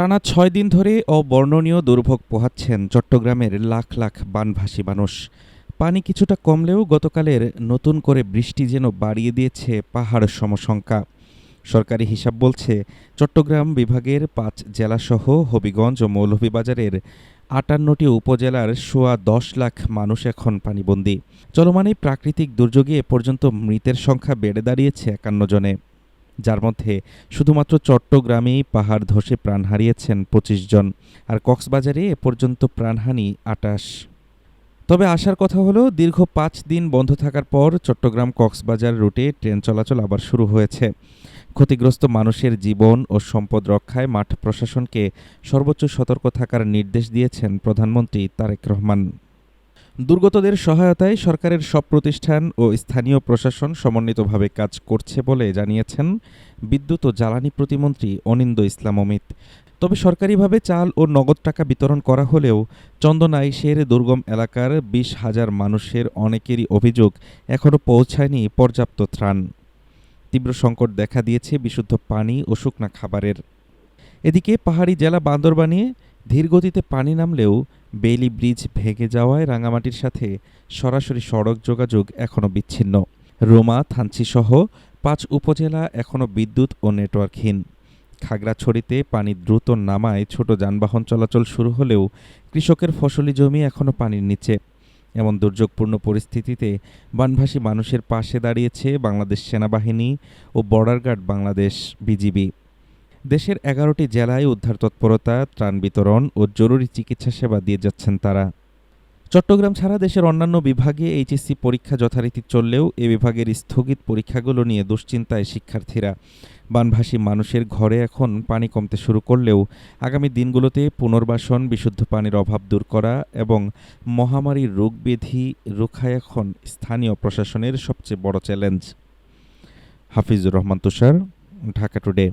টানা ৬ দিন ধরে অবর্ণনীয় দুর্ভোগ পোহাচ্ছেন চট্টগ্রামের লাখ লাখ বানভাসী মানুষ। পানি কিছুটা কমলেও গতকালের নতুন করে বৃষ্টি যেন বাড়িয়ে দিয়েছে পাহাড় সমসংখ্যা। সরকারি হিসাব বলছে, চট্টগ্রাম বিভাগের ৫ জেলাসহ হবিগঞ্জ ও মৌলভীবাজারের ৫৮টি উপজেলার সোয়া ১০ লাখ মানুষ এখন পানিবন্দী। চলমান এই প্রাকৃতিক দুর্যোগে এ পর্যন্ত মৃতের সংখ্যা বেড়ে দাঁড়িয়েছে ৫১ জনে, যার মধ্যে শুধুমাত্র চট্টগ্রামেই পাহাড় ধসে প্রাণ হারিয়েছেন ২৫ জন, আর কক্সবাজারে এ পর্যন্ত প্রাণহানি ২৮। তবে আসার কথা হলো, দীর্ঘ ৫ দিন বন্ধ থাকার পর চট্টগ্রাম কক্সবাজার রুটে ট্রেন চলাচল আবার শুরু হয়েছে। ক্ষতিগ্রস্ত মানুষের জীবন ও সম্পদ রক্ষায় মাঠ প্রশাসনকে সর্বোচ্চ সতর্ক থাকার নির্দেশ দিয়েছেন প্রধানমন্ত্রী তারেক রহমান। দুর্গতদের সহায়তায় সরকারের সব প্রতিষ্ঠান ও স্থানীয় প্রশাসন সমন্বিতভাবে কাজ করছে বলে জানিয়েছেন বিদ্যুৎ ও জ্বালানি প্রতিমন্ত্রী অনিন্দ ইসলাম অমিত। তবে সরকারিভাবে চাল ও নগদ টাকা বিতরণ করা হলেও চন্দনাইশের দুর্গম এলাকার ২০,০০০ মানুষের অনেকেরই অভিযোগ, এখনও পৌঁছায়নি পর্যাপ্ত ত্রাণ। তীব্র সংকট দেখা দিয়েছে বিশুদ্ধ পানি ও শুকনা খাবারের। এদিকে পাহাড়ি জেলা বান্দরবানে ধীরগতিতে পানি নামলেও বেইলি ব্রিজ ভেঙে যাওয়ায় রাঙামাটির সাথে সরাসরি সড়ক যোগাযোগ এখনও বিচ্ছিন্ন। রোমা, থানচিসহ ৫ উপজেলা এখনও বিদ্যুৎ ও নেটওয়ার্কহীন। খাগড়াছড়িতে পানি দ্রুত নামায় ছোট যানবাহন চলাচল শুরু হলেও কৃষকের ফসলি জমি এখনও পানির নিচে। এমন দুর্যোগপূর্ণ পরিস্থিতিতে বানভাসী মানুষের পাশে দাঁড়িয়েছে বাংলাদেশ সেনাবাহিনী ও বর্ডার গার্ড বাংলাদেশ বিজিবি। দেশের ১১টি জেলায় উদ্ধার তৎপরতা, ত্রাণ বিতরণ ও জরুরি চিকিৎসা সেবা দিয়ে যাচ্ছেন তারা। চট্টগ্রাম ছাড়া দেশের অন্যান্য বিভাগে এইচএসসি পরীক্ষা যথারীতি চললেও এ বিভাগের স্থগিত পরীক্ষাগুলো নিয়ে দুশ্চিন্তায় শিক্ষার্থীরা। বানভাসী মানুষের ঘরে এখন পানি কমতে শুরু করলেও আগামী দিনগুলোতে পুনর্বাসন, বিশুদ্ধ পানির অভাব দূর করা এবং মহামারীর রোগব্যাধি রোখায় এখন স্থানীয় প্রশাসনের সবচেয়ে বড় চ্যালেঞ্জ। হাফিজুর রহমান তুষার, ঢাকা টুডে।